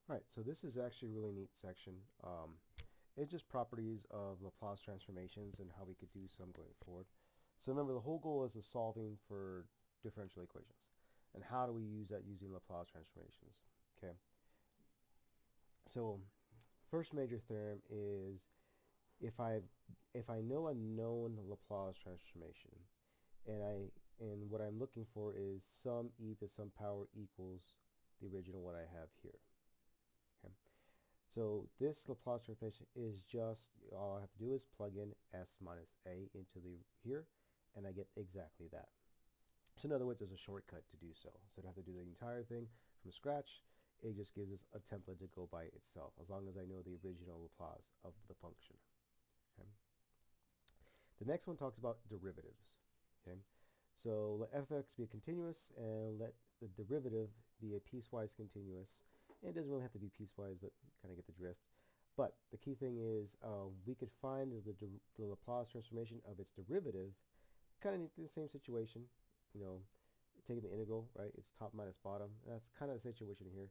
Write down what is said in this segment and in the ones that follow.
Alright, so this is actually a really neat section. It's just properties of Laplace transformations and how we could do some going forward. So remember, the whole goal is the solving for differential equations. And how do we use that using Laplace transformations? Okay. So first major theorem is if I know a known Laplace transformation and what I'm looking for is some e to some power equals the original what I have here. Okay. So this Laplace transformation is just, all I have to do is plug in s minus a into the here, and I get exactly that. So in other words, there's a shortcut to do so. So I don't have to do the entire thing from scratch. It just gives us a template to go by itself, as long as I know the original Laplace of the function. Okay. The next one talks about derivatives. Okay. So let f(x) be a continuous, and let the derivative be a piecewise continuous. And it doesn't really have to be piecewise, but kind of get the drift. But the key thing is we could find the Laplace transformation of its derivative, kind of in the same situation, you know, taking the integral, right? It's top minus bottom. That's kind of the situation here.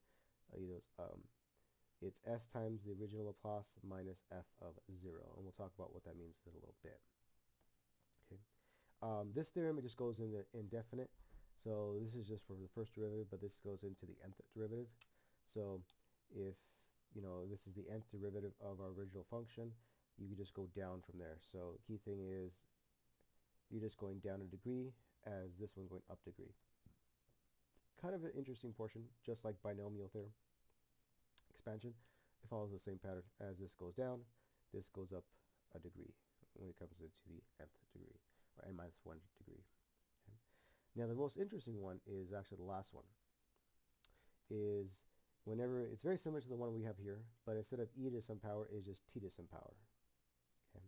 It's s times the original Laplace minus f of 0. And we'll talk about what that means in a little bit. Okay. This theorem, it just goes into indefinite. So this is just for the first derivative, but this goes into the nth derivative. So if, this is the nth derivative of our original function, you can just go down from there. So key thing is you're just going down a degree as this one going up degree. Kind of an interesting portion, just like binomial theorem expansion. It follows the same pattern. As this goes down, this goes up a degree when it comes into the nth degree, or n minus 1 degree. Okay. Now the most interesting one is actually the last one. Is whenever, it's very similar to the one we have here, but instead of e to some power, it's just t to some power. Okay.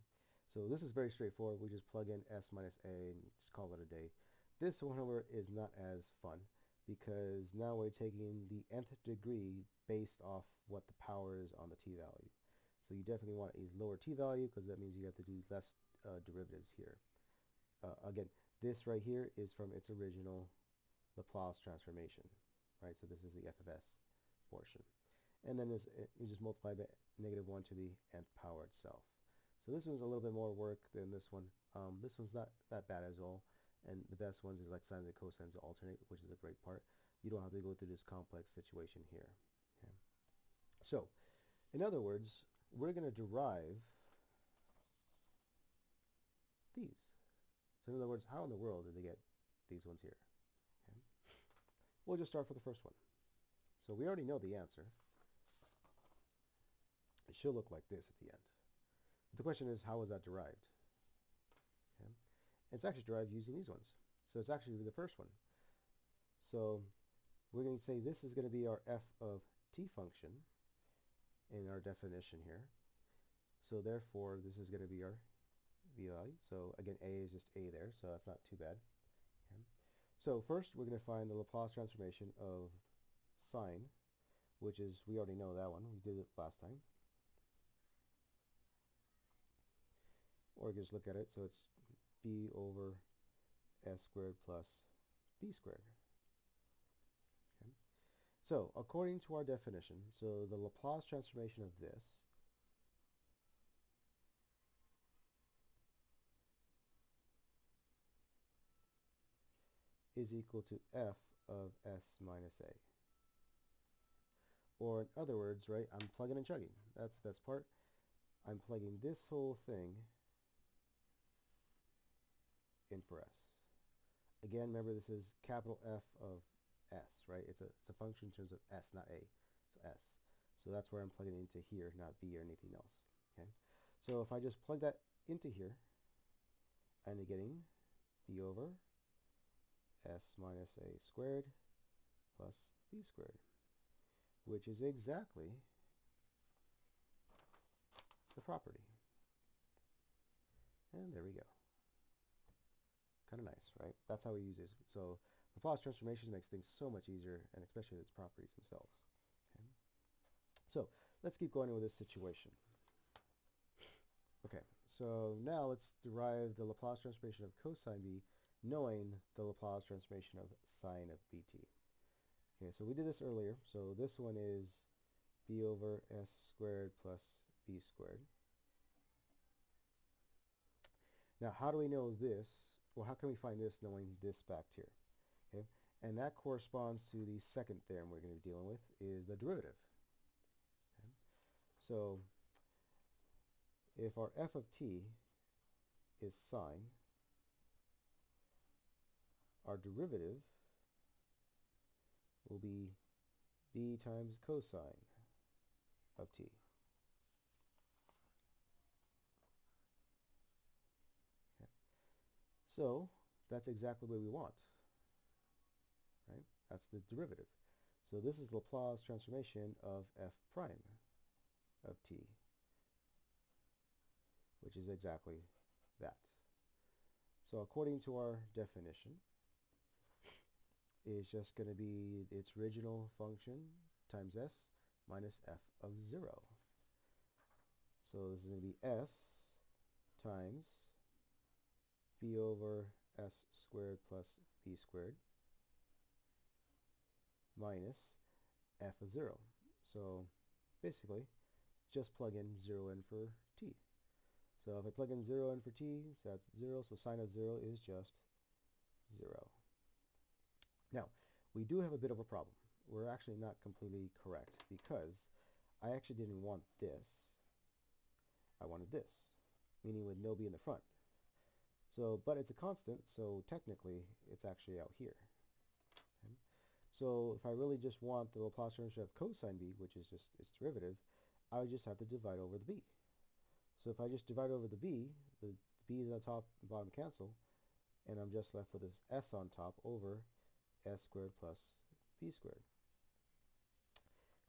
So this is very straightforward. We just plug in s minus a and just call it a day. This one, however, is not as fun because now we're taking the nth degree based off what the power is on the t value. So you definitely want a lower t value because that means you have to do less derivatives here. Again, this right here is from its original Laplace transformation, right? So this is the f of s portion. And then you just multiply by -1 to the nth power itself. So this one's a little bit more work than this one. This one's not that bad as well. And the best ones is like sines and cosines to alternate, which is a great part. You don't have to go through this complex situation here. Okay. So, in other words, we're going to derive these. So in other words, how in the world did they get these ones here? Okay. We'll just start for the first one. So we already know the answer. It should look like this at the end. But the question is, how was that derived? Okay. And it's actually derived using these ones. So it's actually the first one. So we're going to say this is going to be our f of t function in our definition here. So therefore, this is going to be our v value. So again, a is just a there, so that's not too bad. Okay. So first, we're going to find the Laplace transformation of sine, which is, we already know that one. We did it last time. Or just look at it. So it's b over s squared plus b squared. Okay. So according to our definition, so the Laplace transformation of this is equal to f of s minus a. Or in other words, right, I'm plugging and chugging. That's the best part. I'm plugging this whole thing in for s. Again, remember this is capital F of s, right? It's a function in terms of s, not a. So s. So that's where I'm plugging it into here, not b or anything else. Okay. So if I just plug that into here, I'm getting b over s minus a squared plus b squared, which is exactly the property. And there we go. Kind of nice, right? That's how we use this. So Laplace transformations makes things so much easier, and especially its properties themselves. Okay. So let's keep going with this situation. Okay, so now let's derive the Laplace transformation of cosine b, knowing the Laplace transformation of sine of bt. Okay, so we did this earlier. So this one is b over s squared plus b squared. Now, how do we know this? Well, how can we find this knowing this back here? Okay, and that corresponds to the second theorem we're going to be dealing with, is the derivative. Okay? So, if our f of t is sine, our derivative will be b times cosine of t. Okay. So, that's exactly what we want, right? That's the derivative. So this is Laplace transformation of f prime of t, which is exactly that. So according to our definition, it's just going to be its original function times s minus f of 0. So this is going to be s times b over s squared plus b squared minus f of 0. So basically, just plug in 0 in for t. So if I plug in 0 in for t, so that's 0, so sine of 0 is just 0. Now, we do have a bit of a problem. We're actually not completely correct because I actually didn't want this. I wanted this, meaning with no b in the front. So, but it's a constant, so technically it's actually out here. Okay? So if I really just want the Laplace transformation of cosine b, which is just its derivative, I would just have to divide over the b. So if I just divide over the b is on top and bottom cancel, and I'm just left with this s on top over s squared plus b squared,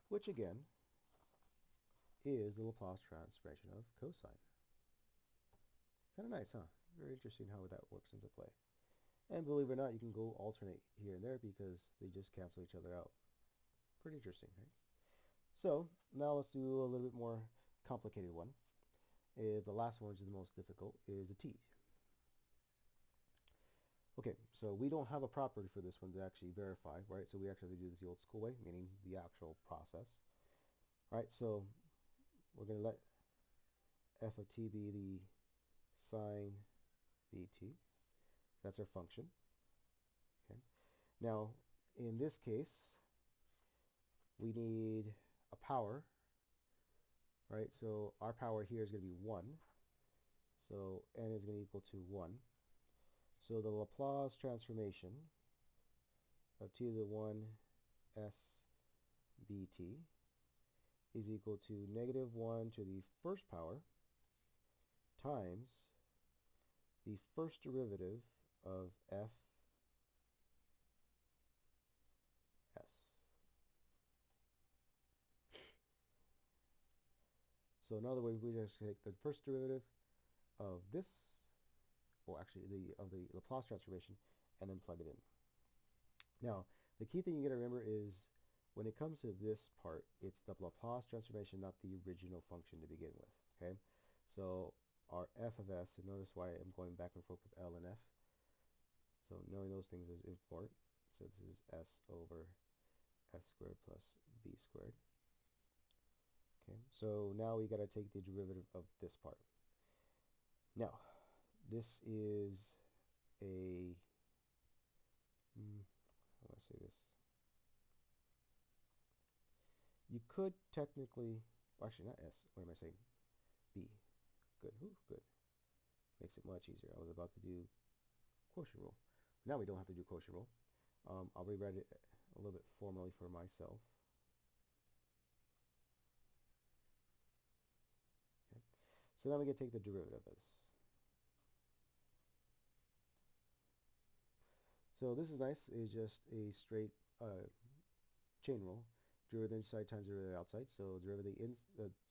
which again is the Laplace transformation of cosine. Kind of nice, huh? Very interesting how that works into play. And believe it or not, you can go alternate here and there because they just cancel each other out. Pretty interesting, right? So now let's do a little bit more complicated one. The last one, which is the most difficult, is the t. Okay, so we don't have a property for this one to actually verify, right? So we actually do this the old school way, meaning the actual process. Right, so we're going to let f of t be the sine bt. That's our function. Okay. Now, in this case, we need a power, right? So our power here is going to be 1. So n is going to equal to 1. So the Laplace transformation of t to the 1 s bt is equal to negative 1 to the first power times the first derivative of f s. So in other words, we just take the first derivative of this, or actually of the Laplace transformation, and then plug it in. Now, the key thing you got to remember is when it comes to this part, it's the Laplace transformation, not the original function to begin with. Okay, so our f of s, and notice why I'm going back and forth with L and F. So knowing those things is important. So this is s over s squared plus b squared. Okay, so now we got to take the derivative of this part. Now, this is a, how do I say this? You could technically, well, actually not s, what am I saying? B. Good, ooh, good. Makes it much easier. I was about to do quotient rule. Now we don't have to do quotient rule. I'll rewrite it a little bit formally for myself. Okay. So now we can take the derivative of this. So this is nice. It's just a straight chain rule. Derivative inside times derivative outside. So derivative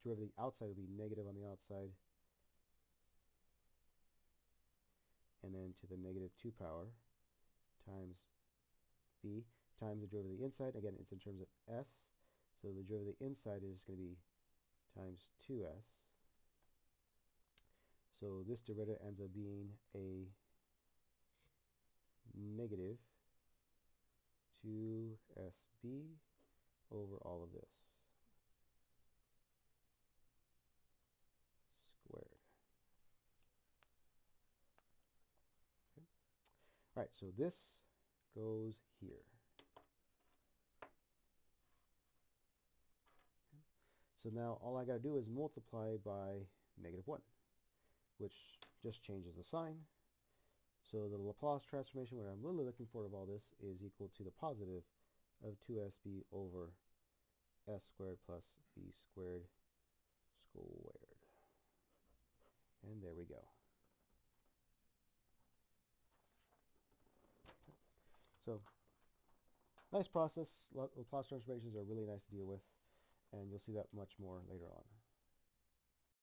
derivative outside will be negative on the outside, and then to the negative 2 power times b times the derivative of the inside. Again, it's in terms of s. So the derivative of the inside is going to be times 2s. So this derivative ends up being a negative 2sb over all of this. All right, so this goes here. So now all I got to do is multiply by -1, which just changes the sign. So the Laplace transformation, what I'm really looking for of all this, is equal to the positive of 2sb over s squared plus b squared squared. And there we go. So nice process. Laplace transformations are really nice to deal with, and you'll see that much more later on.